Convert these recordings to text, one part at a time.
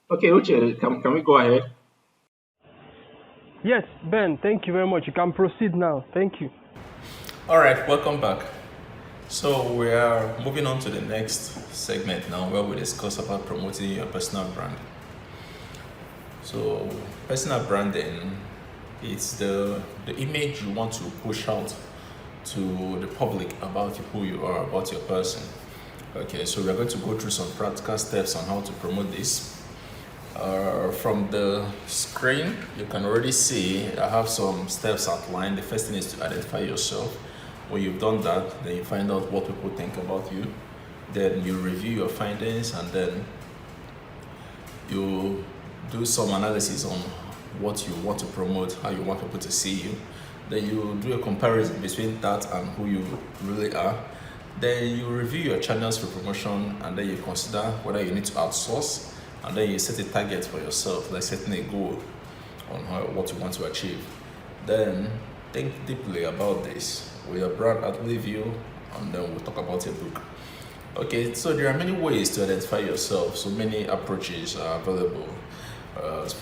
Okay, Uche, can we go ahead? Yes, Ben, thank you very much. You can proceed now. Thank you. All right, welcome back. So we are moving on to the next segment now where we discuss about promoting your personal brand. So personal branding is the image you want to push out to the public about who you are, about your person. Okay, so we're going to go through some practical steps on how to promote this. From the screen, you can already see I have some steps outlined. The first thing is to identify yourself. When you've done that, then you find out what people think about you. Then you review your findings, and then you do some analysis on what you want to promote, how you want people to see you. Then you do a comparison between that and who you really are. Then you review your channels for promotion, and then you consider whether you need to outsource, and then you set a target for yourself, like setting a goal on what you want to achieve. Then think deeply about this. Will your brand outlive you? And then we'll talk about a book. Okay, so there are many ways to identify yourself. So many approaches are available as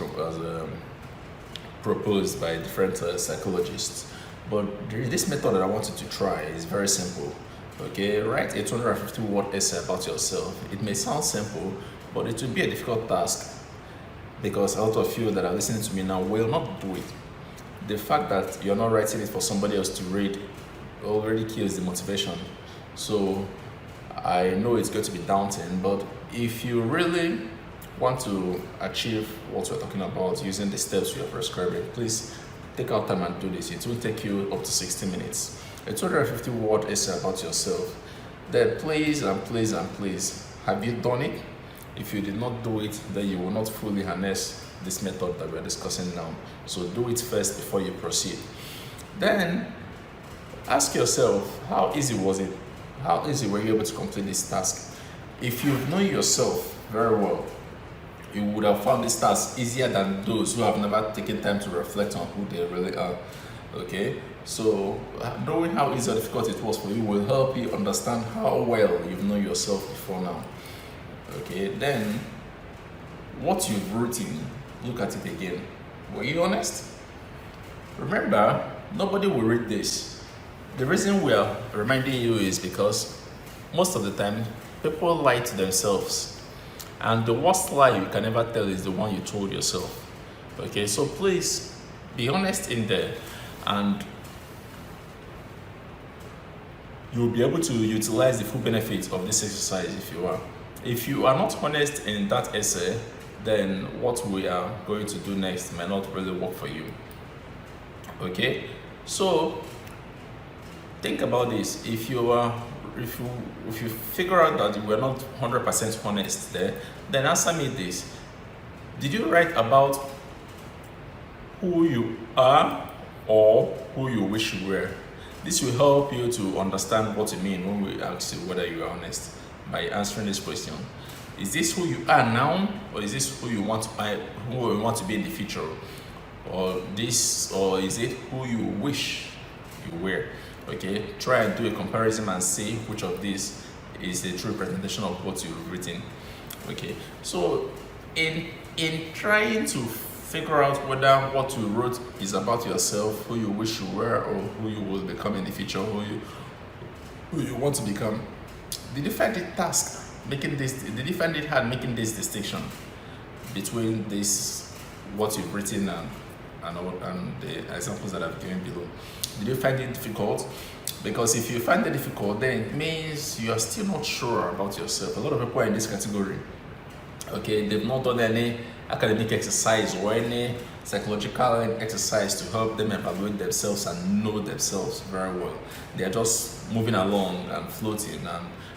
proposed by different psychologists. But this method that I want you to try is very simple. Okay, write a 250 word essay about yourself. It may sound simple, but it will be a difficult task because a lot of you that are listening to me now will not do it. The fact that you're not writing it for somebody else to read already kills the motivation. So I know it's going to be daunting, but if you really want to achieve what we're talking about using the steps we are prescribing, please take out time and do this. It will take you up to 60 minutes. A 250 word essay about yourself. Then please and please and please, have you done it? If you did not do it, then you will not fully harness this method that we're discussing now. So do it first before you proceed. Then ask yourself, how easy was it? How easy were you able to complete this task? If you know yourself very well, you would have found this task easier than those who have never taken time to reflect on who they really are. Okay, so knowing how easy or difficult it was for you will help you understand how well you know yourself before now. Okay, then what you've written, look at it again. Were you honest? Remember, nobody will read this. The reason we are reminding you is because most of the time people lie to themselves, and the worst lie you can ever tell is the one you told yourself. Okay, so please be honest in there, and you'll be able to utilize the full benefits of this exercise if you are. If you are not honest in that essay, then what we are going to do next may not really work for you. Okay, so think about this. If you figure out that you were not 100% honest there, then answer me this. Did you write about who you are or who you wish you were? This will help you to understand what you mean when we ask you whether you are honest by answering this question. Is this who you are now, or is this who you want to be in the future? Or is it who you wish you were? Okay, try and do a comparison and see which of these is a true representation of what you've written. Okay, so in trying to figure out whether what you wrote is about yourself, who you wish you were, or who you will become in the future, who you want to become, did you find it hard making this distinction between this, what you've written and the examples that I've given below? Did you find it difficult? Because if you find it difficult, then it means you are still not sure about yourself. A lot of people are in this category. Okay, they've not done any academic exercise or any psychological exercise to help them evaluate themselves and know themselves very well. They are just moving along and floating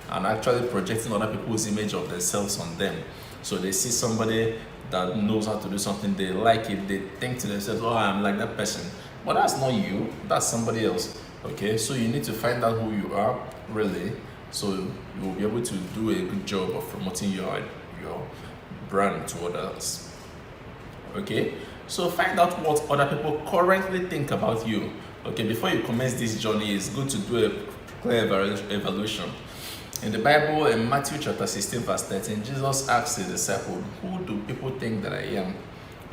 and actually projecting other people's image of themselves on them. So they see somebody that knows how to do something, they like it, they think to themselves, oh, I'm like that person. But that's not you, that's somebody else. Okay, so you need to find out who you are really, so you'll be able to do a good job of promoting your brand to others. Okay, so find out what other people currently think about you. Okay, before you commence this journey, it's good to do a clear evaluation. In the Bible, in Matthew chapter 16, verse 13, Jesus asked his disciples, "Who do people think that I am?"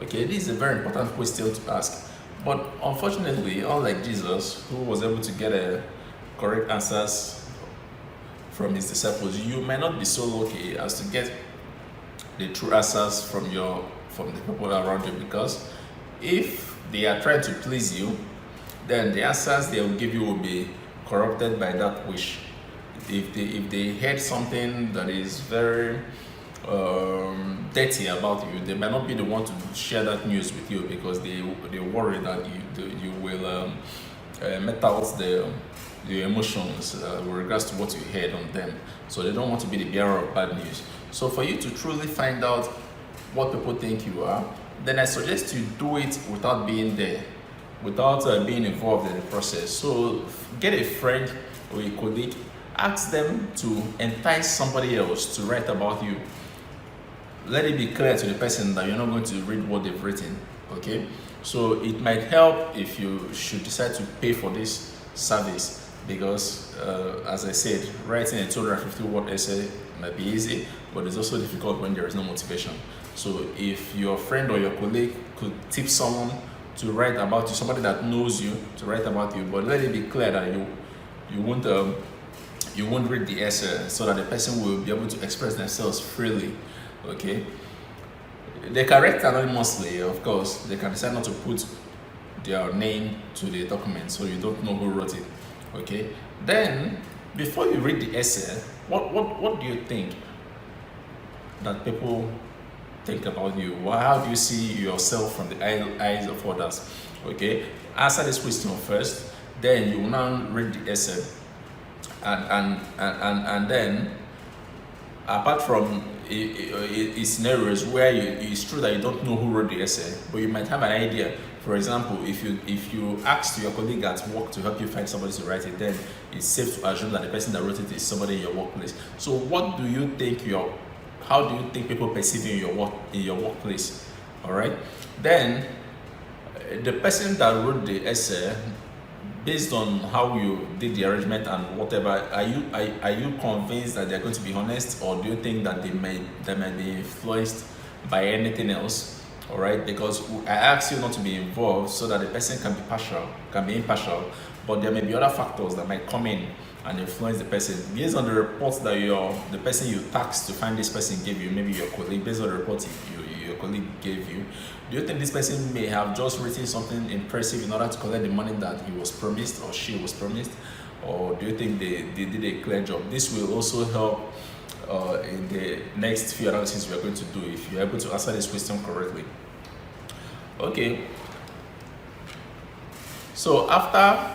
Okay, this is a very important question to ask. But unfortunately, unlike Jesus, who was able to get a correct answers from his disciples, you might not be so lucky as to get the true answers from the people around you, because if they are trying to please you, then the answers they will give you will be corrupted by that wish. If they heard something that is very dirty about you, they might not be the one to share that news with you, because they worry that you will met out the emotions with regards to what you heard on them. So they don't want to be the bearer of bad news. So for you to truly find out what people think you are, then I suggest you do it without being there, without being involved in the process. So get a friend or a colleague, ask them to entice somebody else to write about you. Let it be clear to the person that you're not going to read what they've written, okay? So it might help if you should decide to pay for this service, because as I said, writing a 250-word essay might be easy, but it's also difficult when there is no motivation. So if your friend or your colleague could tip someone to write about you, somebody that knows you to write about you, but let it be clear that you won't read the essay, so that the person will be able to express themselves freely, okay? They can write anonymously, of course. They can decide not to put their name to the document, so you don't know who wrote it, okay? Then, before you read the essay, what do you think that people think about you? How do you see yourself from the eyes of others, okay? Answer this question first, then you will now read the essay. And then, apart from scenarios where it's true that you don't know who wrote the essay, but you might have an idea. For example, if you ask your colleague at work to help you find somebody to write it, then it's safe to assume that the person that wrote it is somebody in your workplace. So how do you think people perceive you in your workplace? All right. Then the person that wrote the essay, based on how you did the arrangement and whatever, are you convinced that they're going to be honest, or do you think that they might be influenced by anything else? All right, because I asked you not to be involved so that the person can be impartial, but there may be other factors that might come in and influence the person based on the reports that the person you tasked to find this person gave you, maybe your colleague, based on the reports your colleague gave you. Do you think this person may have just written something impressive in order to collect the money that he was promised or she was promised, or do you think they did a clear job? This will also help in the next few analyses we are going to do, if you're able to answer this question correctly. Okay. So after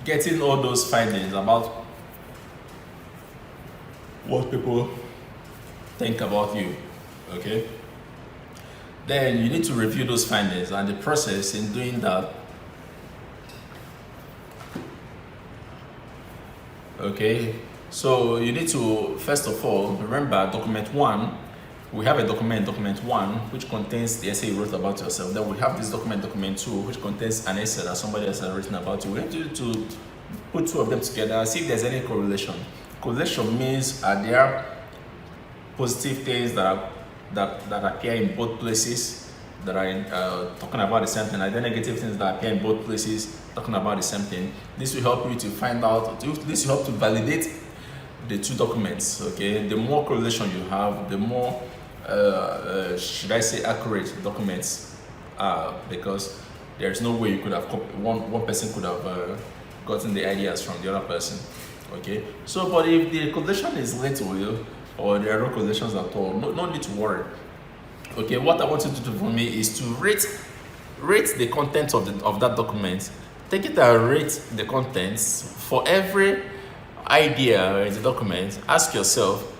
getting all those findings about what people think about you, okay, then you need to review those findings, and the process in doing that, okay. So you need to, first of all, remember document 1. We have a document 1, which contains the essay you wrote about yourself. Then we have this document 2, which contains an essay that somebody else has written about you. We need to put two of them together, see if there's any correlation. Correlation means, are there positive things that appear in both places that are talking about the same thing? Are there negative things that appear in both places talking about the same thing? This will help you to find out, this will help to validate the two documents, okay? The more correlation you have, the more should I say accurate documents are, because there's no way you could have one person could have gotten the ideas from the other person, okay? So, but if the correlation is little, or there are no correlations at all, no need to worry, okay? What I want you to do for me is to rate the contents of that document. Take it and rate the contents for every idea in the document. Ask yourself,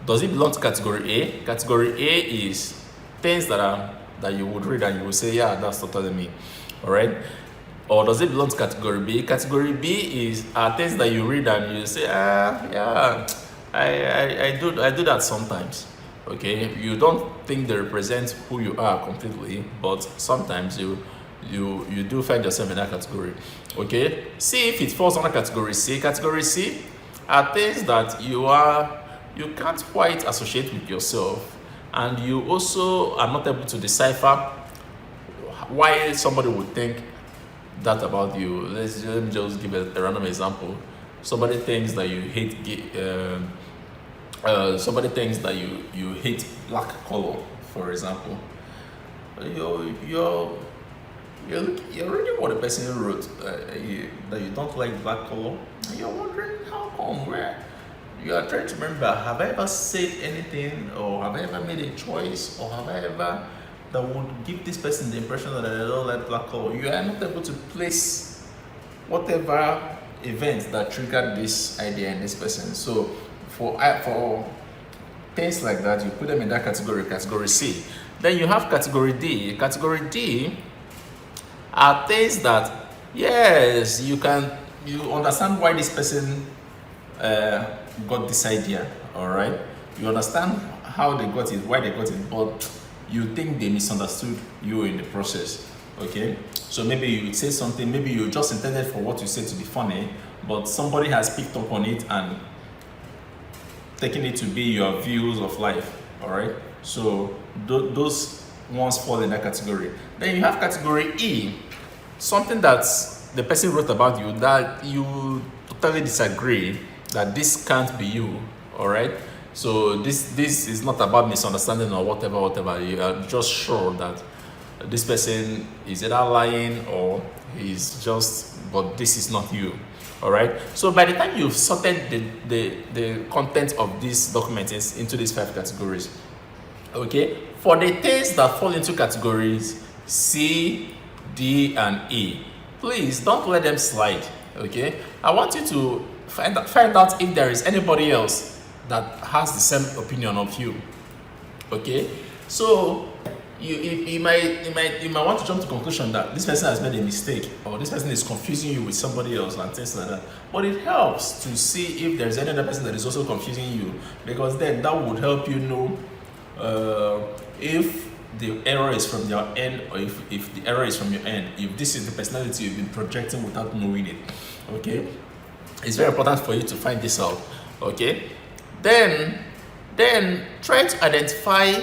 does it belong to category A? Category A is things that you would read and you will say, yeah, that's totally me, all right? Or does it belong to category B? Category B is things that you read and you say, yeah, I do that sometimes, okay? You don't think they represent who you are completely, but sometimes you you do find yourself in that category. Okay, see if it falls under category C. Category C are things that you can't quite associate with yourself, and you also are not able to decipher why somebody would think that about you. Let me just give a random example. Somebody thinks that you hate somebody thinks that you hate black color, for example. You're reading what the person wrote, that you don't like black color, and you're wondering how come. Where you are trying to remember, have I ever said anything, or have I ever made a choice, or have I ever that would give this person the impression that I don't like black color? You are not able to place whatever event that triggered this idea in this person. So for things like that, you put them in that category, category C. Then you have category D. Category D are things that, yes, you understand why this person got this idea, all right? You understand how they got it, why they got it, but you think they misunderstood you in the process, okay? So maybe you say something, maybe you just intended for what you said to be funny, but somebody has picked up on it and taken it to be your views of life, all right? So those ones fall in that category. Then you have category E, something that the person wrote about you that you totally disagree, that this can't be you, all right? So this is not about misunderstanding or whatever. You are just sure that this person is either lying or he's just, but this is not you, all right? So by the time you've sorted the content of this document into these 5 categories, okay, for the things that fall into categories C, D, and E, please don't let them slide, okay? I want you to find out if there is anybody else that has the same opinion of you, okay? So you might want to jump to the conclusion that this person has made a mistake, or this person is confusing you with somebody else and things like that. But it helps to see if there's any other person that is also confusing you, because then that would help you know if the error is from your end, or if the error is from your end, if this is the personality you've been projecting without knowing it, okay? It's very important for you to find this out, okay? Then try to identify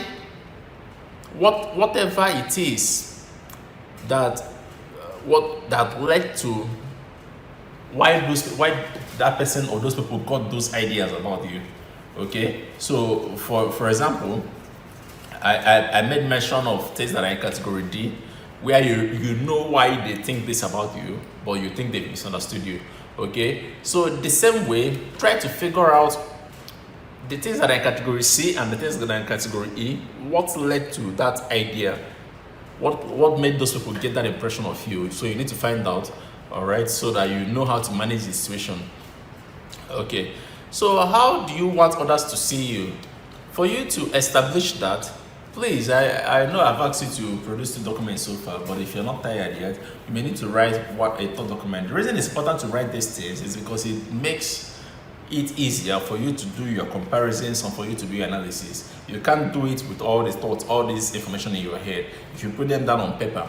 whatever it is that led to why that person or those people got those ideas about you, okay? So for example, I made mention of things that are in category D, where you know why they think this about you, but you think they misunderstood you, okay? So the same way, try to figure out the things that are in category C and the things that are in category E, what led to that idea, what made those people get that impression of you. So you need to find out, all right, so that you know how to manage the situation, okay? So how do you want others to see you? For you to establish that, please, I know I've asked you to produce the document so far, but if you're not tired yet, you may need to write a third document. The reason it's important to write these things is because it makes it easier for you to do your comparisons and for you to do your analysis. You can't do it with all these thoughts, all this information in your head. If you put them down on paper,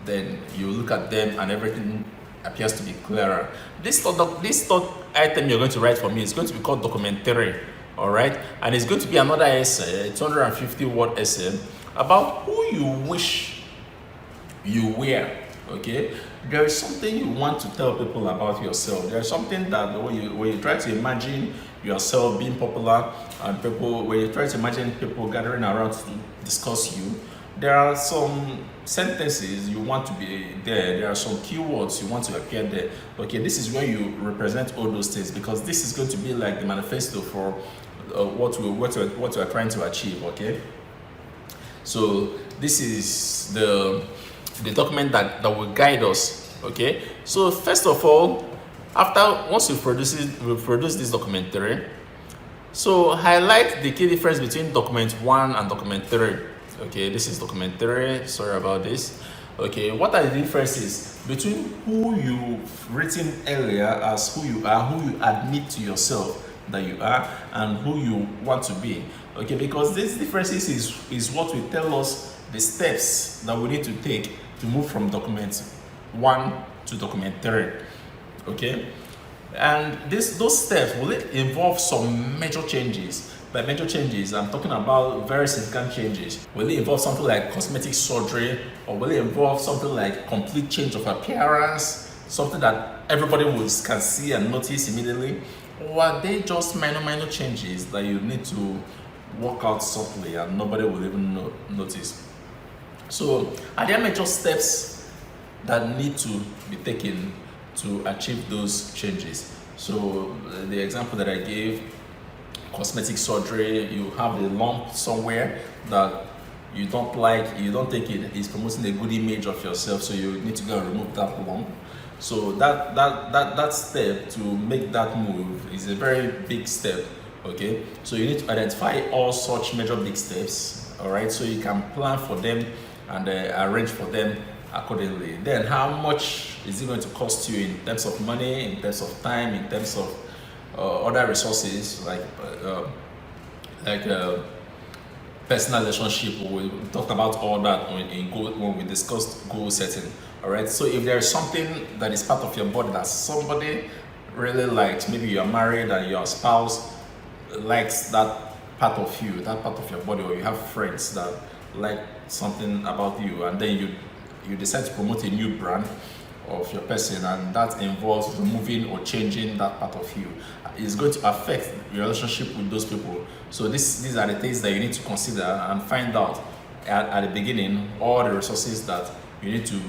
then you look at them and everything appears to be clearer. This third item you're going to write for me is going to be called documentary, all right? And it's going to be another essay, a 250-word essay about who you wish you were, okay? There is something you want to tell people about yourself. There's something that when you try to imagine yourself being popular, and when you try to imagine people gathering around to discuss you, there are some sentences you want to be there. There are some keywords you want to appear there. Okay, this is where you represent all those things, because this is going to be like the manifesto for what we are trying to achieve. Okay, so this is the document that will guide us. Okay, so first of all, once we've produced this documentary, so highlight the key difference between document 1 and document 3. Okay, this is document 3. Sorry about this. Okay, what are the differences between who you've written earlier as who you are, who you admit to yourself that you are, and who you want to be? Okay, because these differences is what will tell us the steps that we need to take to move from document 1 to document 3. Okay, and those steps, will it involve some major changes? By major changes, I'm talking about very significant changes. Will it involve something like cosmetic surgery, or will it involve something like complete change of appearance, something that everybody can see and notice immediately? Or are they just minor changes that you need to work out subtly and nobody will even notice? So are there major steps that need to be taken to achieve those changes? So the example that I gave, cosmetic surgery, you have a lump somewhere that you don't like, you don't think it is promoting a good image of yourself, so you need to go and remove that lump. So that step to make that move is a very big step. Okay, so you need to identify all such major big steps, all right, so you can plan for them and arrange for them accordingly. Then how much is it going to cost you in terms of money, in terms of time, in terms of other resources like personal relationship? We talked about all that when we discussed goal setting. All right, so if there is something that is part of your body that somebody really likes, maybe you're married and your spouse likes that part of you, that part of your body, or you have friends that like something about you, and then you decide to promote a new brand of your person, and that involves removing or changing that part of you, it's going to affect your relationship with those people. So these are the things that you need to consider and find out at the beginning, all the resources that you need to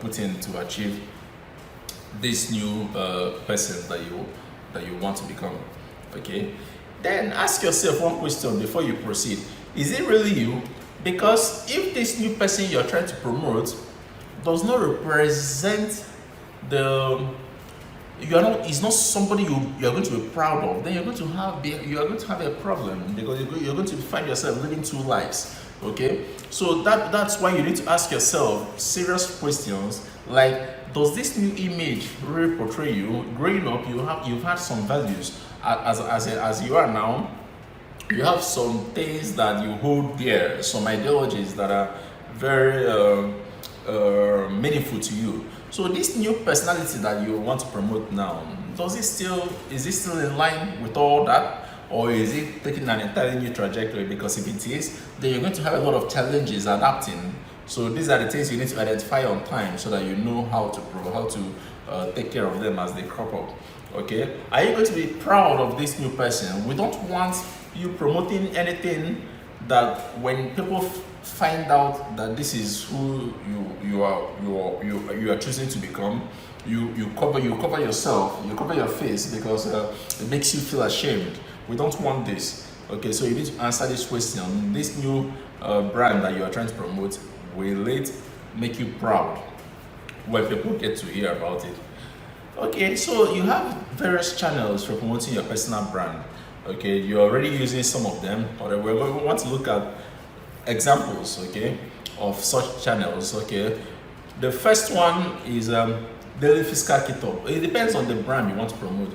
put in to achieve this new person that you want to become. Okay, then ask yourself one question before you proceed: is it really you? Because if this new person you're trying to promote does not represent is not somebody you're going to be proud of, then you're going to have a problem, because you're going to find yourself living two lives. Okay, so that's why you need to ask yourself serious questions like, does this new image really portray you? Growing up, you've had some values as you are now. You have some things that you hold dear, some ideologies that are very meaningful to you. So this new personality that you want to promote now, is it still in line with all that? Or is it taking an entirely new trajectory? Because if it is, then you're going to have a lot of challenges adapting. So these are the things you need to identify on time so that you know how to take care of them as they crop up. Okay, are you going to be proud of this new person? We don't want you promoting anything that when people find out that this is who you are choosing to become, you cover yourself, you cover your face, because it makes you feel ashamed. We don't want this. Okay, so you need to answer this question: this new brand that you are trying to promote, will it make you proud when people get to hear about it? Okay, so you have various channels for promoting your personal brand. Okay, you're already using some of them, but we want to look at examples, okay, of such channels. Okay, the first one is daily physical kit-up. It depends on the brand you want to promote.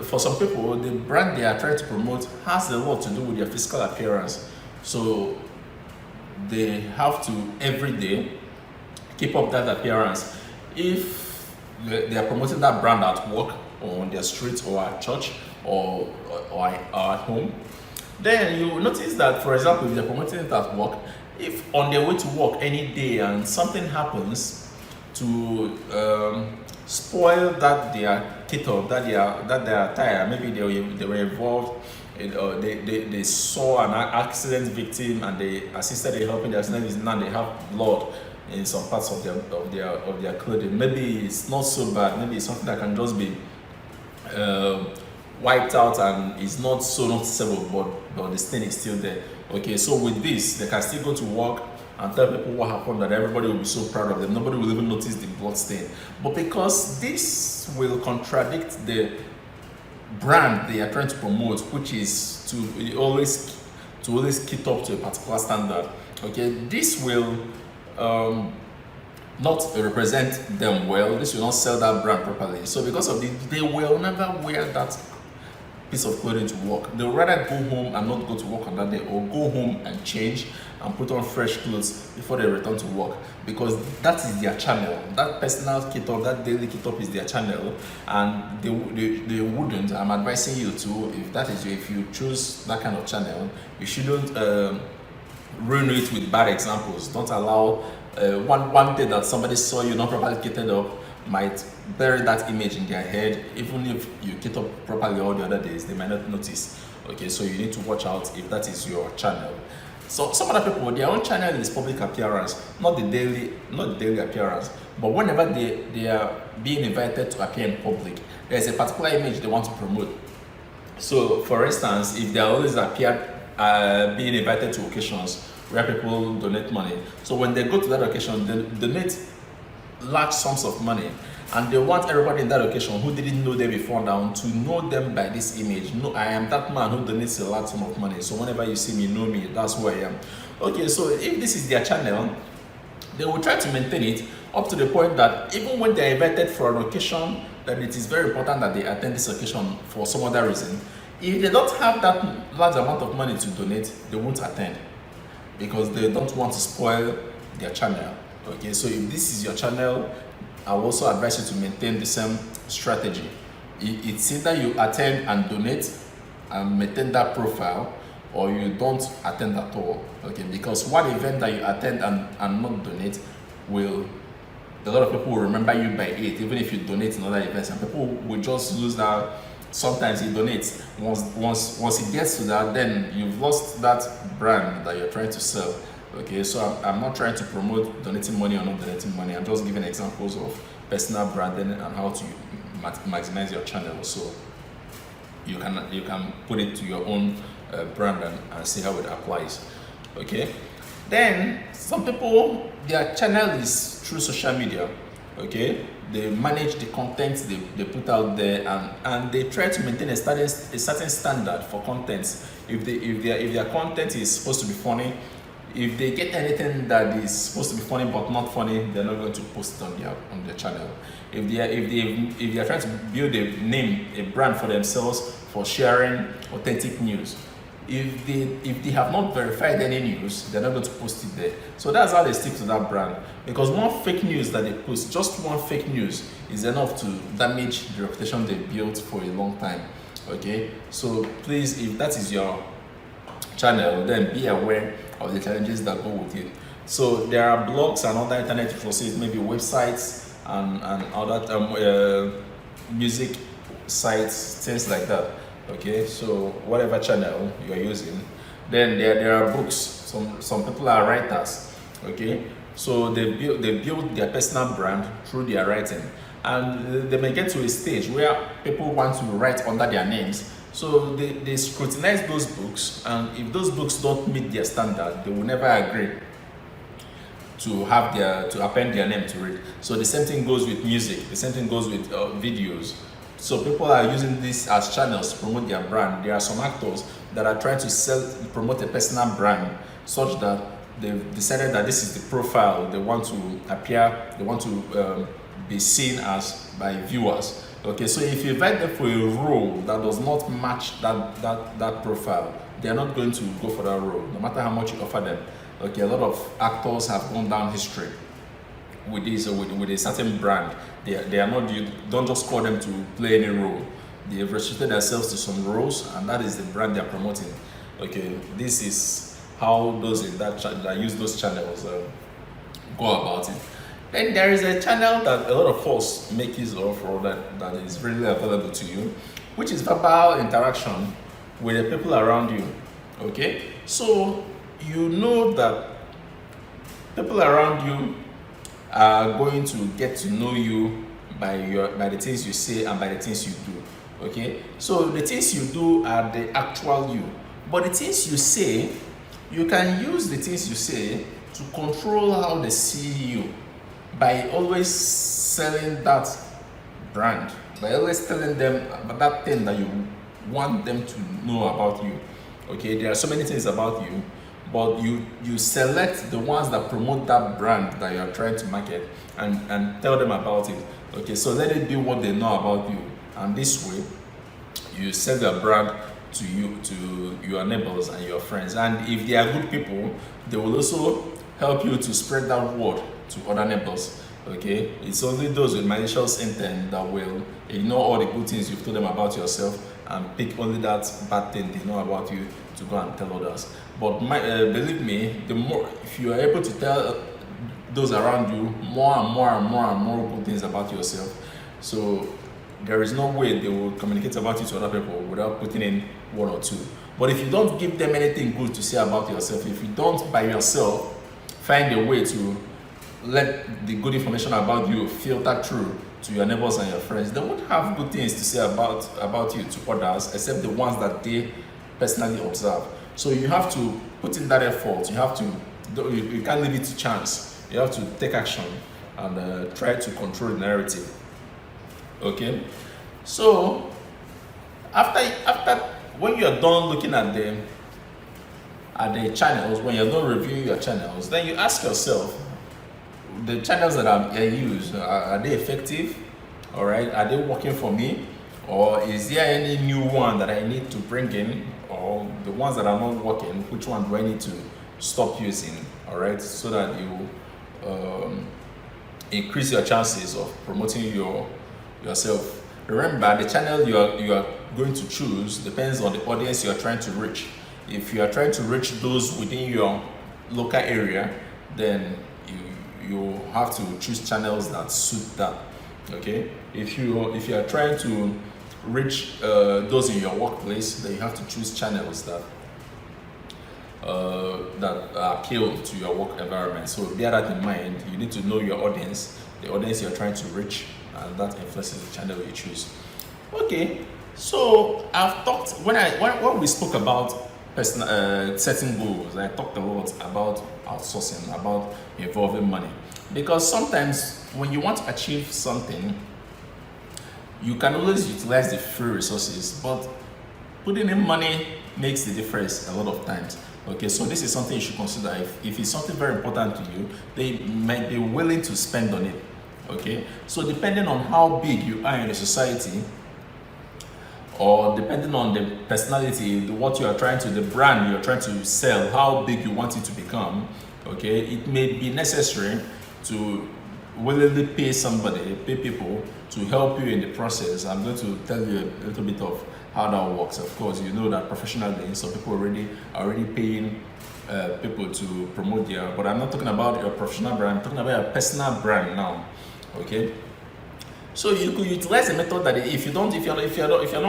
For some people, the brand they are trying to promote has a lot to do with their physical appearance, so they have to every day keep up that appearance. If they are promoting that brand at work, or on their street, or at church, or at home, then you will notice that, for example, if they're promoting it at work, if on their way to work any day and something happens to spoil that their kit up, that their attire, maybe they were involved they saw an accident victim and they assisted in helping the accident, now they have blood in some parts of their clothing. Maybe it's not so bad, maybe it's something that can just be wiped out and it's not so noticeable, but the stain is still there. Okay, so with this, they can still go to work and tell people what happened, that everybody will be so proud of them. Nobody will even notice the blood stain. But because this will contradict the brand they are trying to promote, which is to always keep up to a particular standard, okay, this will not represent them well. This will not sell that brand properly. So because of this, they will never wear that piece of clothing to work. They'll rather go home and not go to work on that day, or go home and change and put on fresh clothes before they return to work, because that is their channel. That personal kit up, that daily kit up is their channel, and they wouldn't. I'm advising you to, if you choose that kind of channel, you shouldn't ruin it with bad examples. Don't allow one day that somebody saw you not properly kitted up might bury that image in their head. Even if you kit up properly all the other days, they might not notice. Okay, so you need to watch out if that is your channel. So some other people, their own channel is public appearance, not the daily appearance. But whenever they are being invited to appear in public, there's a particular image they want to promote. So for instance, if they are always being invited to occasions where people donate money, so when they go to that occasion, they donate large sums of money, and they want everybody in that occasion who didn't know them before now to know them by this image. No, I am that man who donates a large sum of money, so whenever you see me, know me, that's who I am. Okay, so if this is their channel, they will try to maintain it up to the point that even when they are invited for an occasion, that it is very important that they attend this occasion for some other reason. If they don't have that large amount of money to donate, they won't attend, because they don't want to spoil their channel. Okay, so if this is your channel, I will also advise you to maintain the same strategy. It's either you attend and donate and maintain that profile, or you don't attend at all. Okay, because one event that you attend and not donate a lot of people will remember you by it, even if you donate in other events, and people will just lose that. Sometimes he donates. Once it gets to that, then you've lost that brand that you're trying to sell. Okay, so I'm not trying to promote donating money or not donating money. I'm just giving examples of personal branding and how to maximize your channel, so you can put it to your own brand and see how it applies. Okay, then some people, their channel is through social media. Okay, they manage the content they put out there, and they try to maintain a certain standard for content. If their content is supposed to be funny, if they get anything that is supposed to be funny but not funny, they're not going to post it on their channel. If they are trying to build a brand for themselves for sharing authentic news, if they have not verified any news, they're not going to post it there. So that's how they stick to that brand, because one fake news that they post, just one fake news, is enough to damage the reputation they built for a long time. Okay, so please, if that is your channel, then be aware of the challenges that go with it. So there are blogs and other internet resources, maybe websites and other music sites, things like that. Okay, so whatever channel you are using, then there are books. Some people are writers. Okay, so they build their personal brand through their writing, and they may get to a stage where people want to write under their names. So they scrutinize those books, and if those books don't meet their standard, they will never agree to append their name to it. So the same thing goes with music. The same thing goes with videos. So people are using this as channels to promote their brand. There are some actors that are trying to promote a personal brand, such that they've decided that this is the profile they want to appear, they want to be seen as by viewers. Okay, so if you invite them for a role that does not match that profile, they are not going to go for that role, no matter how much you offer them. Okay, a lot of actors have gone down history with this, with a certain brand. They are not. You don't just call them to play any role. They have restricted themselves to some roles, and that is the brand they are promoting. Okay, this is how those that use those channels go about it. Then there is a channel that a lot of us make use of, or that is really available to you, which is verbal interaction with the people around you. Okay, so you know that people around you are going to get to know you by the things you say and by the things you do. Okay, so the things you do are the actual you, but the things you say, you can use the things you say to control how they see you, by always selling that brand, by always telling them about that thing that you want them to know about you. Okay, there are so many things about you, but you select the ones that promote that brand that you are trying to market, and tell them about it. Okay, so let it be what they know about you, and this way you sell your brand to your neighbors and your friends, and if they are good people, they will also help you to spread that word to other neighbors. Okay, it's only those with malicious intent that will ignore all the good things you've told them about yourself and pick only that bad thing they know about you to go and tell others. But believe me, the more, if you are able to tell those around you more and more good things about yourself, so there is no way they will communicate about you to other people without putting in one or two. But if you don't give them anything good to say about yourself, if you don't by yourself find a way to let the good information about you filter through to your neighbors and your friends, they won't have good things to say about you to others except the ones that they personally observe. So you have to put in that effort. You have to, you can't leave it to chance. You have to take action and try to control the narrative. Okay, so after when you're done looking at the channels, when you're done reviewing your channels, then you ask yourself, the channels that I use, are they effective? All right, are they working for me? Or is there any new one that I need to bring in? Or the ones that are not working, which one do I need to stop using? All right, so that you increase your chances of promoting yourself. Remember, the channel you are going to choose depends on the audience you are trying to reach. If you are trying to reach those within your local area, then you have to choose channels that suit that. Okay, if you are trying to reach those in your workplace, then you have to choose channels that appeal to your work environment. So bear that in mind. You need to know your audience, the audience you're trying to reach, and that influences the channel you choose. Okay, so I've talked when we spoke about setting goals. I talked a lot about outsourcing, about involving money, because sometimes when you want to achieve something, you can always utilize the free resources, but putting in money makes the difference a lot of times. Okay, so this is something you should consider. If it's something very important to you, they might be willing to spend on it. Okay, so depending on how big you are in the society, or depending on the personality, what you are trying to, the brand you're trying to sell, how big you want it to become, okay, it may be necessary to willingly pay people to help you in the process. I'm going to tell you a little bit of how that works. Of course, you know that professionally, some people are already paying people to promote their, but I'm not talking about your professional brand, I'm talking about your personal brand now. Okay, so you could utilize a method that if you're not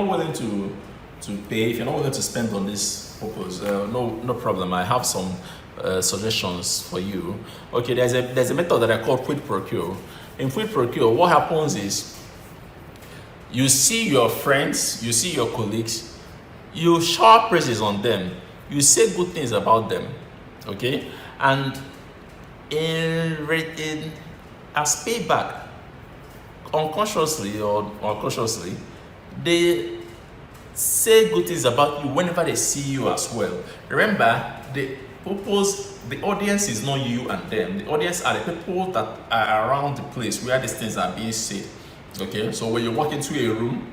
willing to pay, if you're not willing to spend on this purpose, no problem. I have some suggestions for you. Okay, there's a method that I call quid pro quo. In quid pro quo, what happens is you see your friends, you see your colleagues, you shower praises on them, you say good things about them. Okay, and as payback, unconsciously or consciously, they say good things about you whenever they see you as well. Remember, the audience is not you and them. The audience are the people that are around the place where these things are being said. Okay, so when you walk into a room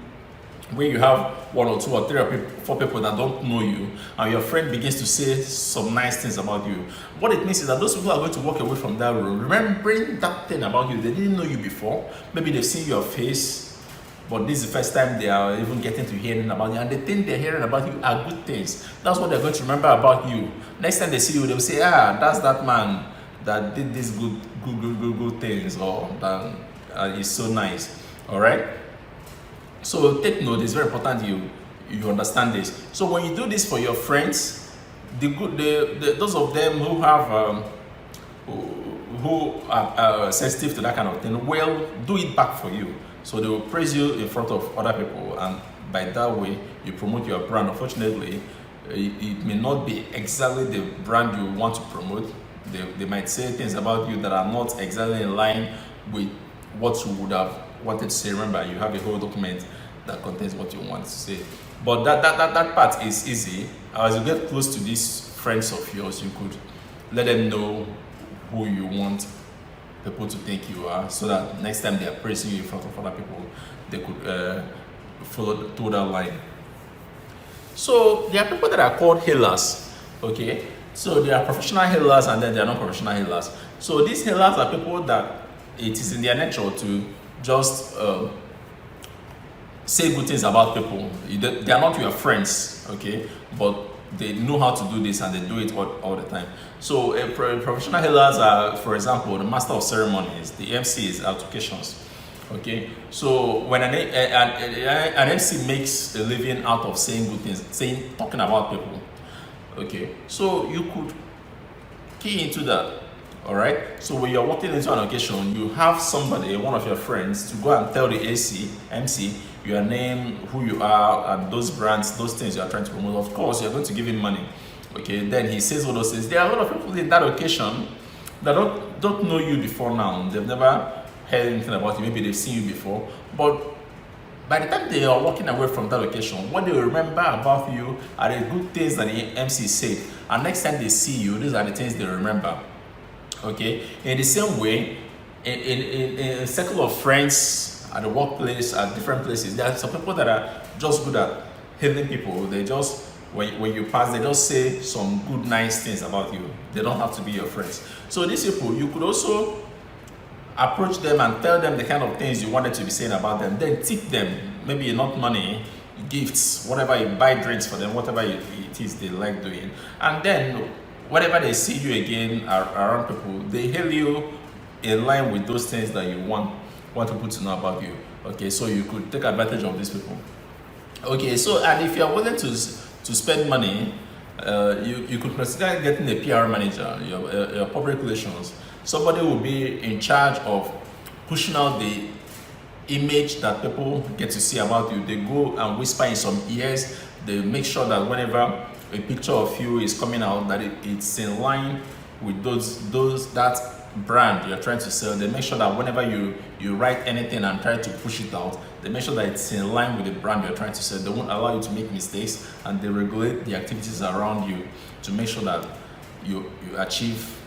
where you have one or two or three or four people that don't know you, and your friend begins to say some nice things about you, what it means is that those people are going to walk away from that room remembering that thing about you. They didn't know you before. Maybe they've seen your face, but this is the first time they are even getting to hearing about you, and the thing they're hearing about you are good things. That's what they're going to remember about you. Next time they see you, they'll say, that's that man that did these good things, or that is so nice. All right, so take note. It's very important you understand this. So when you do this for your friends, those of them who have who are sensitive to that kind of thing will do it back for you. So they will praise you in front of other people, and by that way you promote your brand. Unfortunately, it may not be exactly the brand you want to promote. They might say things about you that are not exactly in line with what you would have wanted to say. Remember, you have a whole document that contains what you want to say. But that part is easy. As you get close to these friends of yours, you could let them know who you want people to think you are, so that next time they are praising you in front of other people, they could follow through that line. So there are people that are called healers, okay? So there are professional healers and then there are non-professional healers. So these healers are people that it is in their nature to just say good things about people. They are not your friends, okay? But they know how to do this and they do it all the time. So professional healers are, for example, the master of ceremonies, the MCs, altercations. Okay, so when an MC makes a living out of saying good things, talking about people, okay, so you could key into that. All right, so when you're walking into an occasion, you have somebody, one of your friends, to go and tell the MC your name, who you are, and those brands, those things you are trying to promote. Of course, you're going to give him money. Okay, then he says all those things. There are a lot of people in that occasion that don't know you before now. They've never heard anything about you. Maybe they've seen you before, but by the time they are walking away from that occasion, what they will remember about you are the good things that the MC said, and next time they see you, these are the things they remember. Okay, in the same way, in a circle of friends at the workplace, at different places, there are some people that are just good at hailing people. They just, when you pass, they just say some good, nice things about you. They don't have to be your friends. So these people, you could also approach them and tell them the kind of things you wanted to be saying about them, then tip them, maybe not money, gifts, whatever, you buy drinks for them, whatever it is they like doing. And then whenever they see you again around people, they hail you in line with those things that you want people to know about you. Okay, so you could take advantage of these people. Okay, so and if you are willing to spend money, you could consider getting a PR manager, your public relations. Somebody will be in charge of pushing out the image that people get to see about you. They go and whisper in some ears. They make sure that whenever a picture of you is coming out, that it's in line with that brand you're trying to sell. They make sure that whenever you write anything and try to push it out, they make sure that it's in line with the brand you're trying to sell. They won't allow you to make mistakes, and they regulate the activities around you to make sure that you achieve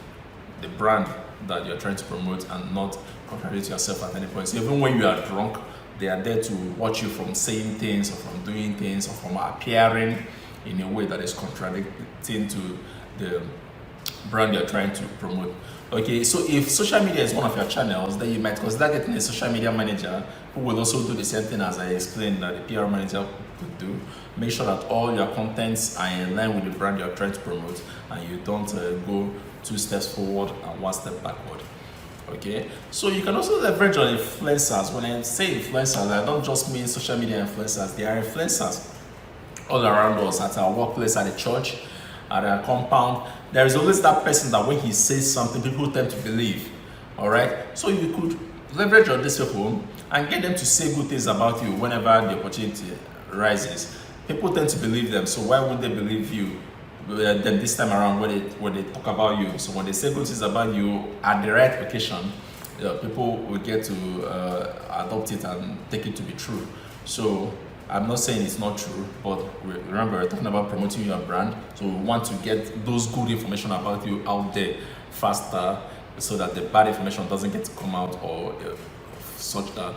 the brand that you're trying to promote and not contradict yourself at any point. So even when you are drunk, they are there to watch you from saying things or from doing things or from appearing in a way that is contradicting to the brand you're trying to promote. Okay, so if social media is one of your channels, then you might consider getting a social media manager who will also do the same thing as I explained that the PR manager could do. Make sure that all your contents are in line with the brand you're trying to promote, and you don't go 2 steps forward and 1 step backward. Okay, so you can also leverage on influencers. When I say influencers, I don't just mean social media influencers. They are influencers all around us, at our workplace, at the church, at our compound. There is always that person that when he says something, people tend to believe. All right, so you could leverage on these people and get them to say good things about you whenever the opportunity rises. People tend to believe them, so why wouldn't they believe you then this time around when they talk about you? So when they say good things about you at the right occasion, people will get to adopt it and take it to be true. So I'm not saying it's not true, but remember, we're talking about promoting your brand. So we want to get those good information about you out there faster, so that the bad information doesn't get to come out, or such that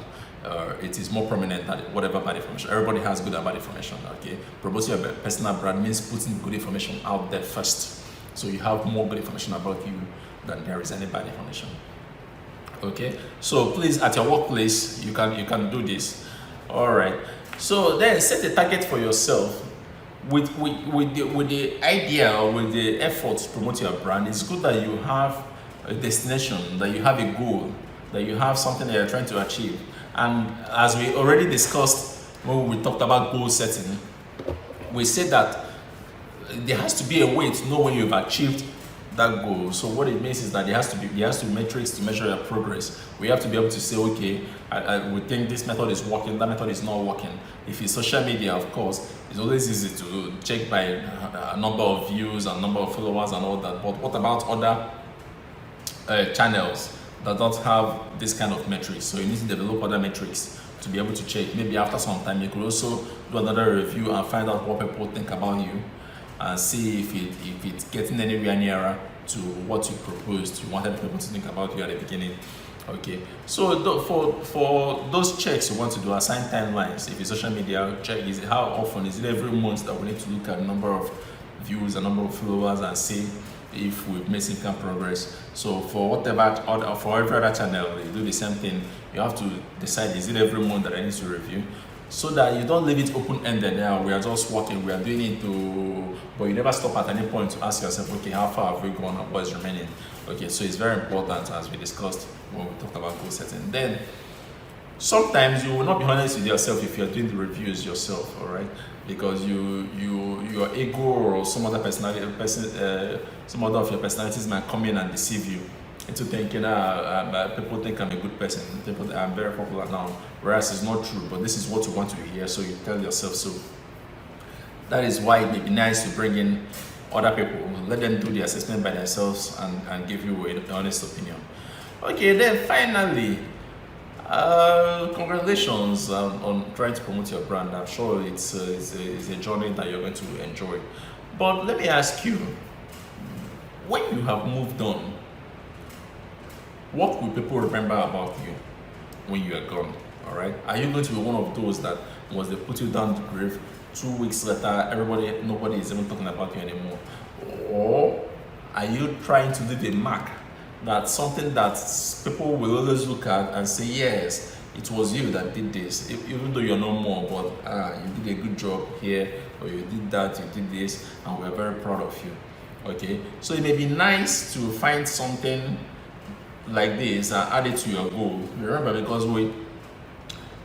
it is more prominent than whatever bad information. Everybody has good and bad information. Okay, promoting your personal brand means putting good information out there first, so you have more good information about you than there is any bad information. Okay, so please, at your workplace, you can do this. All right. So then set a target for yourself with the idea or with the effort to promote your brand. It's good that you have a destination, that you have a goal, that you have something that you're trying to achieve. And as we already discussed when we talked about goal setting, we said that there has to be a way to know when you've achieved that goal. So what it means is that there has to be metrics to measure your progress. We have to be able to say, okay, we think this method is working, that method is not working. If it's social media, of course, it's always easy to check by a number of views and number of followers and all that. But what about other channels that don't have this kind of metrics? So you need to develop other metrics to be able to check. Maybe after some time, you could also do another review and find out what people think about you, and see if it's getting anywhere nearer to what you proposed, you wanted people to think about you at the beginning. Okay, so for those checks you want to do, assign timelines. If it's social media, check is how often is it every month that we need to look at number of views and number of followers and see if we've made significant progress. So for every other channel, you do the same thing. You have to decide, is it every month that I need to review, so that you don't leave it open-ended. Now we are just working, we are doing it but you never stop at any point to ask yourself, okay, how far have we gone and what is remaining? Okay, so it's very important, as we discussed when we talked about goal setting. Then sometimes you will not be honest with yourself if you're doing the reviews yourself, all right? Because your ego or some other some other of your personalities might come in and deceive you into thinking, people think I'm a good person, people I'm very popular now, whereas it's not true. But this is what you want to hear, so you tell yourself so. That is why it may be nice to bring in other people, let them do the assessment by themselves and give you an honest opinion. Okay, then finally, congratulations on trying to promote your brand. I'm sure it's a journey that you're going to enjoy. But let me ask you, when you have moved on, what will people remember about you when you are gone? All right, are you going to be one of those that once they put you down the grave, 2 weeks later, nobody is even talking about you anymore? Or are you trying to leave a mark, that's something that people will always look at and say, yes, it was you that did this, even though you're no more, but you did a good job here, or you did that, you did this, and we're very proud of you. Okay, so it may be nice to find something like this and add it to your goal. Remember, because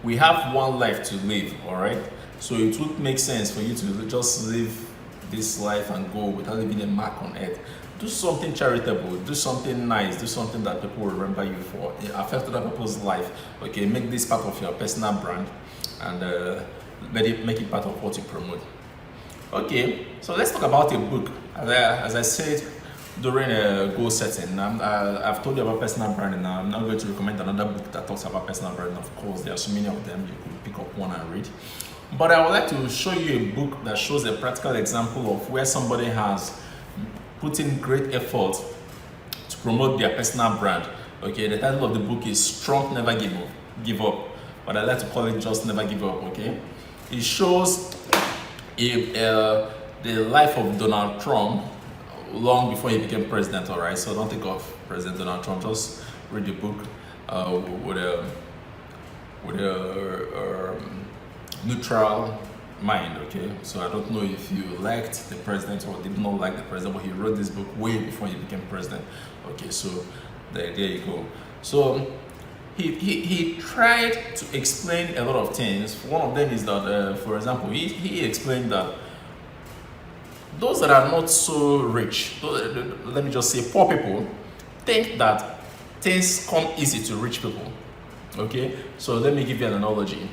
we have one life to live, all right? So it would make sense for you to just live this life and go without leaving a mark on it. Do something charitable, do something nice, do something that people will remember you for. It affects other people's life. Okay, make this part of your personal brand and make it part of what you promote. Okay, so let's talk about a book. As I said during goal setting, I've told you about personal branding. Now I'm not going to recommend another book that talks about personal branding. Of course, there are so many of them. You could pick up one and read. But I would like to show you a book that shows a practical example of where somebody has put in great effort to promote their personal brand. Okay, the title of the book is Strong Never Give Up, but I like to call it just Never Give Up. Okay, it shows the life of Donald Trump long before he became president. All right, so don't think of President Donald Trump. Just read the book with a neutral mind. Okay, so I don't know if you liked the president or did not like the president, but he wrote this book way before he became president. Okay, so there you go. So he tried to explain a lot of things. One of them is that, for example, he explained that those that are not so rich, let me just say poor people, think that things come easy to rich people. Okay, so let me give you an analogy.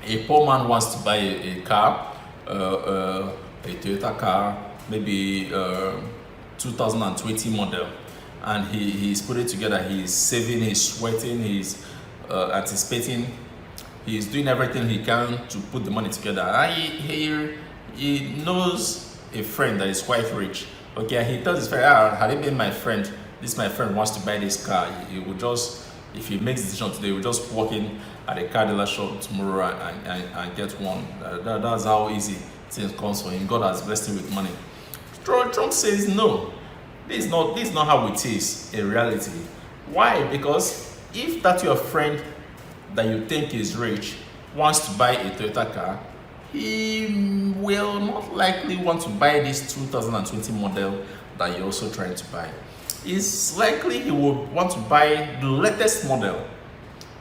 A poor man wants to buy a car, a Toyota car, maybe 2020 model, and he's put it together. He's saving, he's sweating, he's anticipating, he's doing everything he can to put the money together. And he knows a friend that is quite rich. Okay, he tells his friend, had it been my friend, my friend wants to buy this car, he would just, if he makes a decision today, we'll just walk in at a car dealer shop tomorrow and get one. That's how easy things comes for him. God has blessed him with money. Trump says no. This is not how it is in reality. Why? Because if that your friend that you think is rich wants to buy a Toyota car, he will not likely want to buy this 2020 model that you're also trying to buy. It's likely he will want to buy the latest model,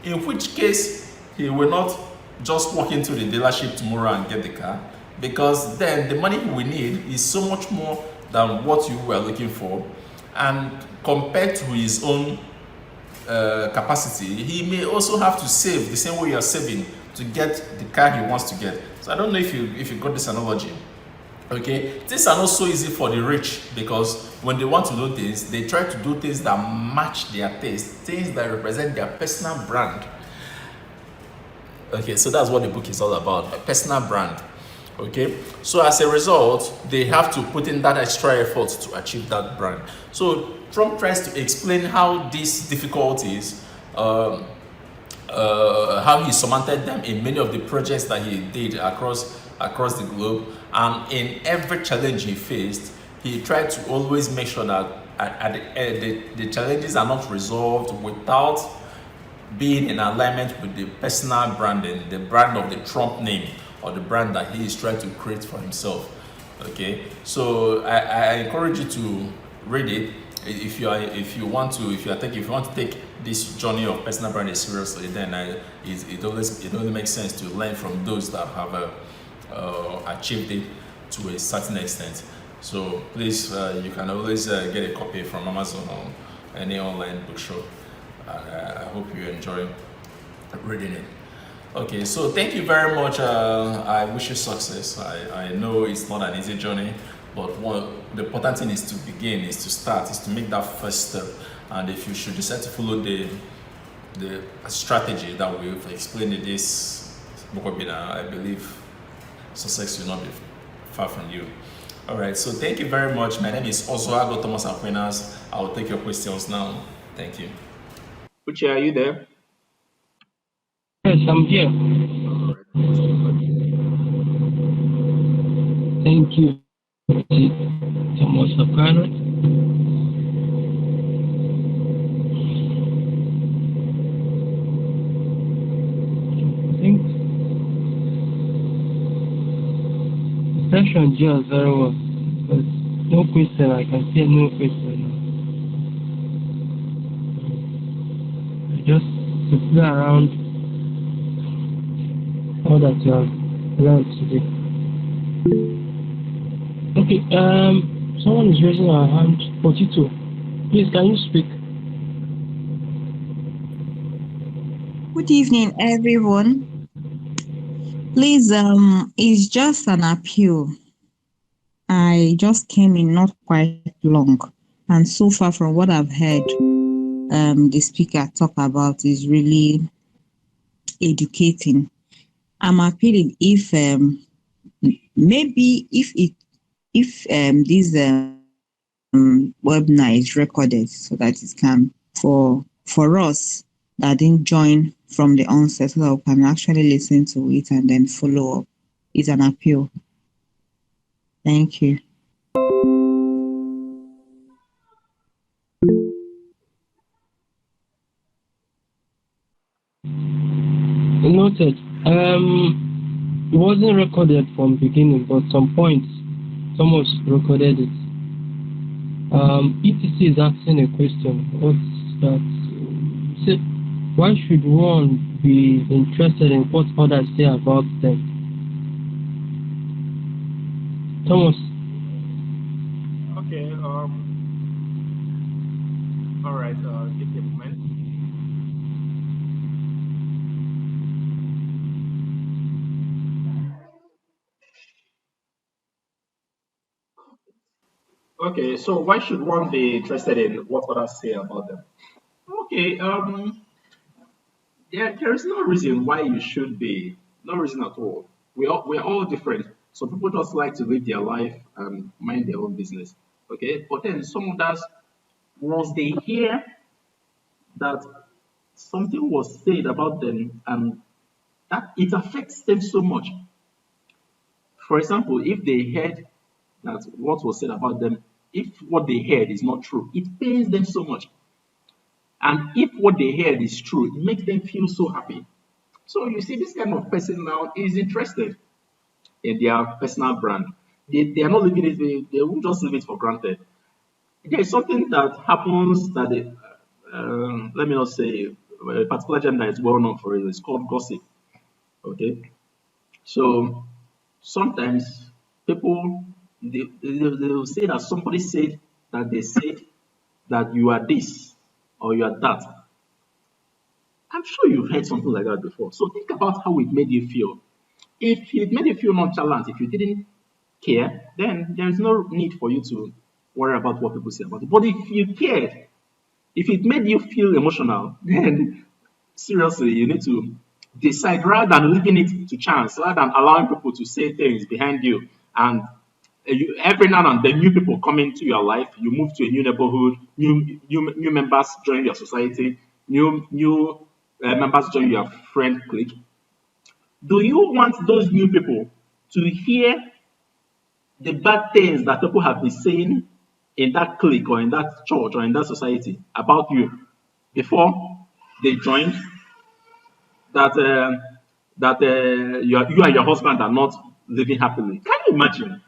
in which case he will not just walk into the dealership tomorrow and get the car, because then the money he will need is so much more than what you were looking for, and compared to his own capacity, he may also have to save the same way you are saving to get the car he wants to get. So I don't know if you got this analogy. Okay, things are not so easy for the rich, because when they want to do things, they try to do things that match their taste, things that represent their personal brand. Okay, so that's what the book is all about, a personal brand. Okay, so as a result, they have to put in that extra effort to achieve that brand. So Trump tries to explain how these difficulties um, how he surmounted them in many of the projects that he did across the globe, and in every challenge he faced, he tried to always make sure that at the end, the challenges are not resolved without being in alignment with the personal branding, the brand of the Trump name, or the brand that he is trying to create for himself. Okay, so I encourage you to read it if you want to take this journey of personal branding seriously. Then it only makes sense to learn from those that have achieved it to a certain extent. So please, you can always get a copy from Amazon or any online bookshop. I hope you enjoy reading it. Okay, so thank you very much. I wish you success. I know it's not an easy journey, but the important thing is to begin, is to start, is to make that first step. And if you should decide to follow the strategy that we've explained in this webinar, I believe success will not be far from you. All right, so thank you very much. My name is Oswaldo Thomas Aquinas. I will take your questions now. Thank you. Uche, are you there? Yes, I'm here. All right. Thank you, Thomas Aquinas. I think the session just very well. But no question, I can see no question. Just to play around all that you have learned today. Okay, someone is raising our hand. 42. Please, can you speak? Good evening, everyone. Please, it's just an appeal. I just came in not quite long, and so far from what I've heard, the speaker talk about is really educating. I'm appealing if maybe if this webinar is recorded so that it can for us that didn't join from the onset, so that we can actually listen to it and then follow up. It's an appeal. Thank you. Noted. It wasn't recorded from beginning, but some points, someone recorded it. ETC is asking a question. What's that? Say, why should one be interested in what others say about them? Thomas. Okay. All right. Give me a moment. Okay. So why should one be interested in what others say about them? Okay. There is no reason why you should be. No reason at all. We're all different. Some people just like to live their life and mind their own business. Okay. But then some others, once they hear that something was said about them and that it affects them so much. For example, if they heard that what was said about them, if what they heard is not true, it pains them so much. And if what they heard is true, it makes them feel so happy. So you see, this kind of person now is interested in their personal brand. They are not living it, they won't just leave it for granted. There is something that happens that let me not say a particular gender is well known for it. It's called gossip. Okay, so sometimes people they will say that somebody said that they said that you are this or you are that. I'm sure you've heard something like that before. So think about how it made you feel. If it made you feel nonchalant, if you didn't care, then there's no need for you to worry about what people say about it. But if you cared, if it made you feel emotional, then seriously, you need to decide rather than leaving it to chance, rather than allowing people to say things behind you. And every now and then, new people come into your life. You move to a new neighborhood, new members join your society. new members join your friend clique, do you want those new people to hear the bad things that people have been saying in that clique or in that church or in that society about you before they joined? That you and your husband are not living happily. Can you imagine?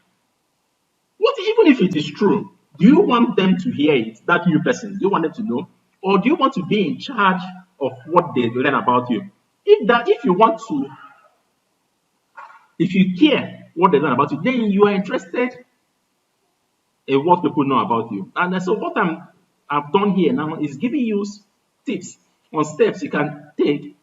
What even if it is true? Do you want them to hear it? That new person, do you want them to know, or do you want to be in charge of what they learn about you? If you want to, if you care what they learn about you, then you are interested what people know about you. And so what I've done here now is giving you tips on steps you can take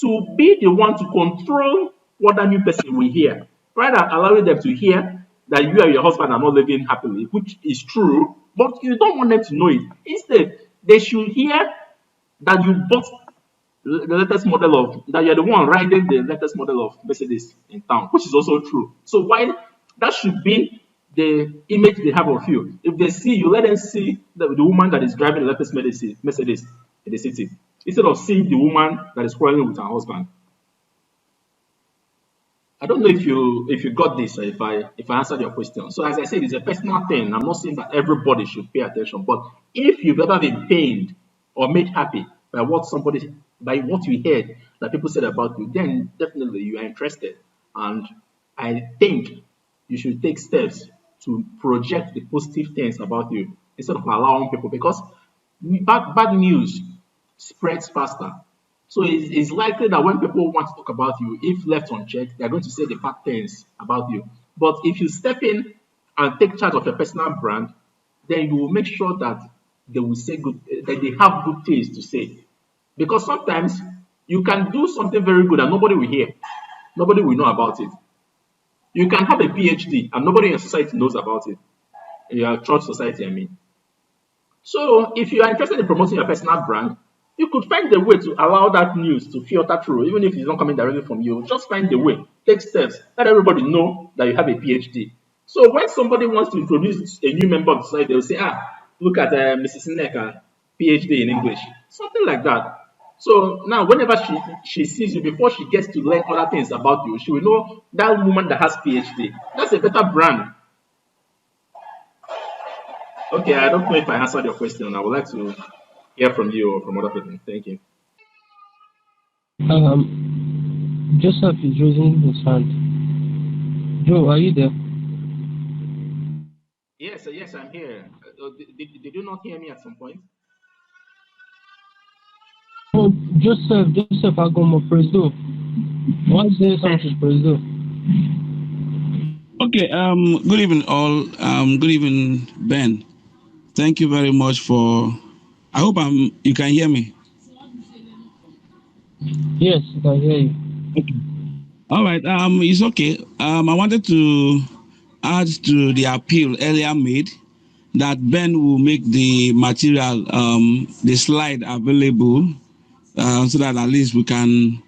to be the one to control what that new person will hear, rather than allowing them to hear that you and your husband are not living happily, which is true, but you don't want them to know it. Instead, they should hear that you bought the latest model of, that you're the one riding the latest model of Mercedes in town, which is also true. So why that should be the image they have of you. If they see you, let them see the woman that is driving the latest Mercedes in the city, instead of seeing the woman that is quarreling with her husband. I don't know if you got this, or if I answered your question. So as I said, it's a personal thing. I'm not saying that everybody should pay attention, but if you've ever been pained or made happy by what you heard that people said about you, then definitely you are interested. And I think you should take steps to project the positive things about you instead of allowing people, because bad news spreads faster. So it's likely that when people want to talk about you, if left unchecked, they're going to say the bad things about you. But if you step in and take charge of your personal brand, then you will make sure that they will say that they have good things to say. Because sometimes you can do something very good and nobody will hear, nobody will know about it. You can have a PhD and nobody in your society knows about it, in your church society, I mean. So if you are interested in promoting your personal brand, you could find a way to allow that news to filter through, even if it's not coming directly from you. Just find a way, take steps, let everybody know that you have a PhD. So when somebody wants to introduce a new member of the society, they'll say, look at Mrs. Neka, PhD in English, something like that. So now whenever she sees you, before she gets to learn other things about you, she will know that woman that has PhD. That's a better brand. Okay, I don't know if I answered your question. I would like to hear from you or from other people. Thank you. Joseph is raising his hand. Joe, are you there? Yes, I'm here. Did you not hear me at some point? Oh, Joseph Agomo Prezo. What's the sound to Prezo? Okay, good evening all. Good evening, Ben. Thank you very much for, I hope you can hear me. Yes, I can hear you. Okay. All right, it's okay. I wanted to add to the appeal earlier made that Ben will make the material, the slide available, so that at least we can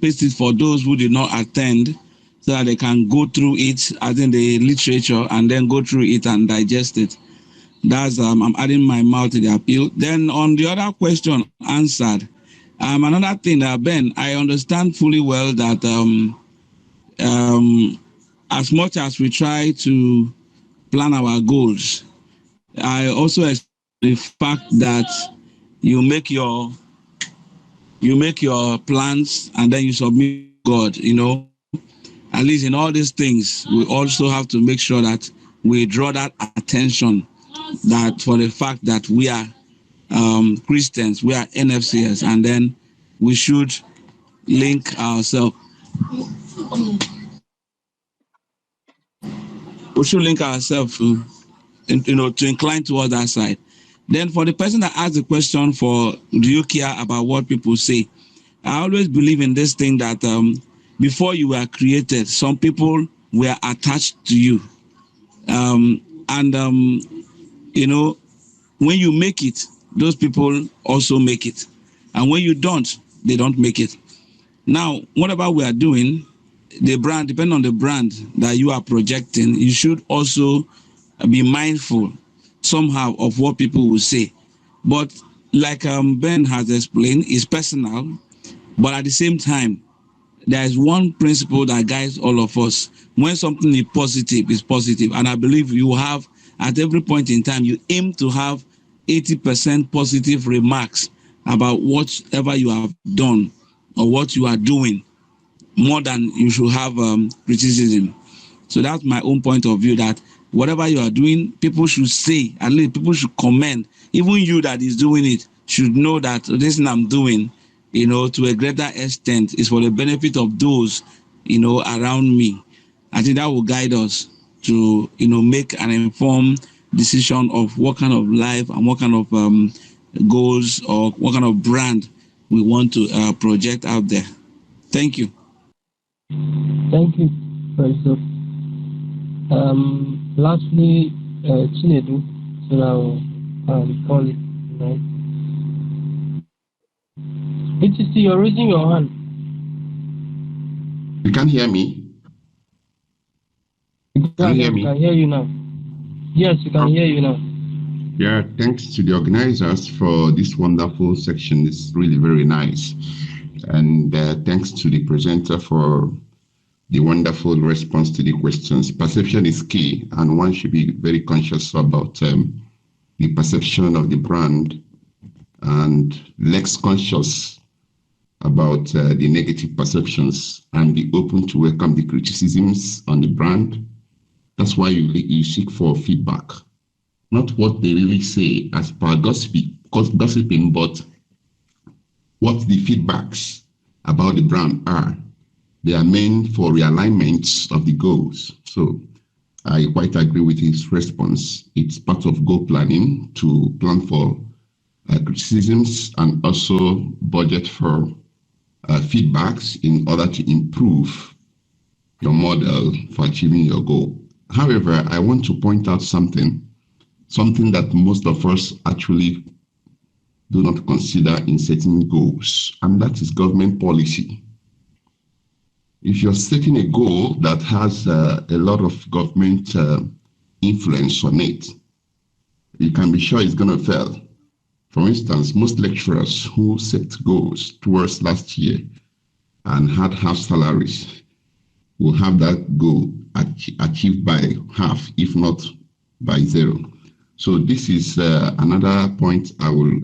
paste it for those who did not attend, so that they can go through it as in the literature and then go through it and digest it. That's I'm adding my mouth to the appeal. Then on the other question answered, another thing, Ben, I understand fully well that as much as we try to plan our goals, I also expect the fact that you make your plans and then you submit God. At least in all these things, we also have to make sure that we draw that attention, that for the fact that we are Christians, we are NFCS, and then we should link ourselves. We should link ourselves to incline towards that side. Then for the person that asked the question for, do you care about what people say? I always believe in this thing that before you were created, some people were attached to you. When you make it, those people also make it. And when you don't, they don't make it. Now, whatever we are doing, the brand, depending on the brand that you are projecting, you should also be mindful somehow of what people will say. But like Ben has explained, is personal, but at the same time, there is one principle that guides all of us. When something is positive, it's positive. And I believe you have, at every point in time, you aim to have 80% positive remarks about whatever you have done or what you are doing, more than you should have criticism. So that's my own point of view, that whatever you are doing, people should say, at least people should comment. Even you that is doing it should know that this thing I'm doing, to a greater extent, is for the benefit of those, around me. I think that will guide us to, make an informed decision of what kind of life and what kind of goals or what kind of brand we want to project out there. Thank you. Thank you, Professor. Lastly, Chinedu, so now call it right. ETC, you're raising your hand. You can hear me? Can you hear me? I can hear you now. Yes, you can hear you now. Yeah, thanks to the organizers for this wonderful section. It's really very nice. And thanks to the presenter for the wonderful response to the questions. Perception is key, and one should be very conscious about the perception of the brand and less conscious about the negative perceptions, and be open to welcome the criticisms on the brand. That's why you seek for feedback, not what they really say as per gossiping, but what the feedbacks about the brand are. They are meant for realignments of the goals. So I quite agree with his response. It's part of goal planning to plan for criticisms and also budget for feedbacks in order to improve your model for achieving your goal. However, I want to point out something that most of us actually do not consider in setting goals, and that is government policy. If you're setting a goal that has a lot of government influence on it, you can be sure it's going to fail. For instance, most lecturers who set goals towards last year and had half salaries will have that goal achieved by half, if not by zero. So this is another point I will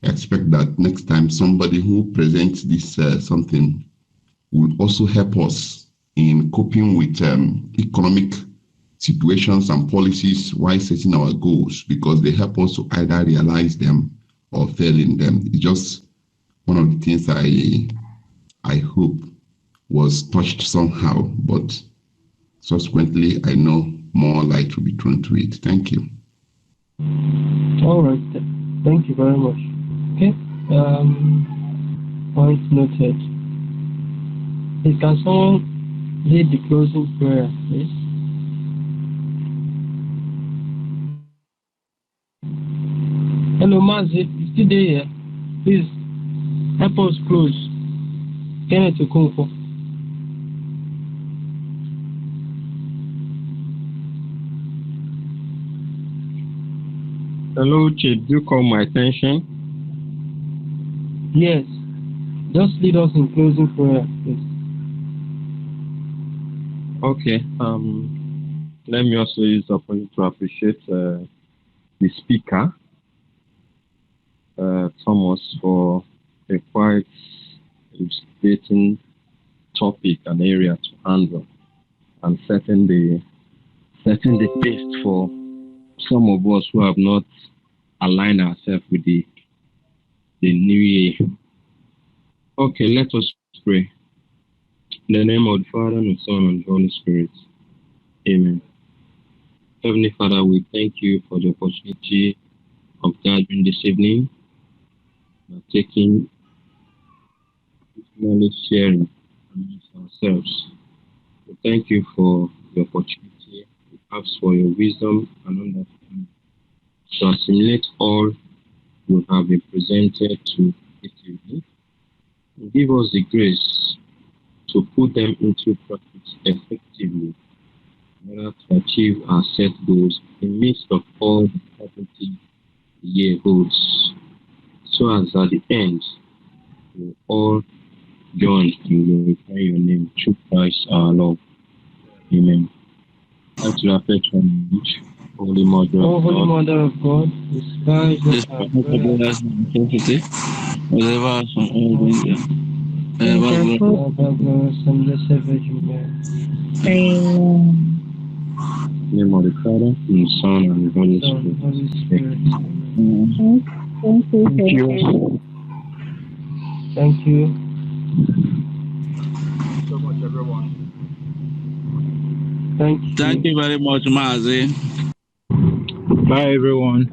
expect that next time somebody who presents this something will also help us in coping with economic situations and policies while setting our goals, because they help us to either realize them or fail in them. It's just one of the things I hope was touched somehow, but subsequently I know more light will be thrown to it. Thank you. All right. Thank you very much. Okay. Point noted. Please, can someone lead the closing prayer, please? Hello, Mazi. You still there? Please help us close. Kenneth Okonkwo. Hello, Chief. Do you call my attention? Yes. Just lead us in closing prayer, please. Okay. Let me also use the opportunity to appreciate the speaker, Thomas, for a quite illustrating topic and area to handle, and setting the pace for some of us who have not aligned ourselves with the new year. Okay, let us pray. In the name of the Father, and the Son, and the Holy Spirit. Amen. Heavenly Father, we thank you for the opportunity of gathering this evening, taking knowledge sharing amongst ourselves. We thank you for the opportunity. We ask for your wisdom and understanding to assimilate all you have been presented to this evening. Give us the grace to put them into practice effectively in order to achieve our set goals in the midst of all the poverty the year holds. so as at the end, we all join in glorify your name through Christ our Lord. Amen. That's your patronage, Holy Mother O of Holy God. Mother of God, despise This not our particular prayers, necessity, whatever from all danger, And ever the glory. hope our glorious and blessed Virgin Mary, Amen. In the name of the Father, and the Son, and the Holy Son, Spirit. Holy Spirit. Thank you, Thank you. Thank you. Thank you so much, everyone. Thank Thank you. you very much, Mazi. Bye, everyone.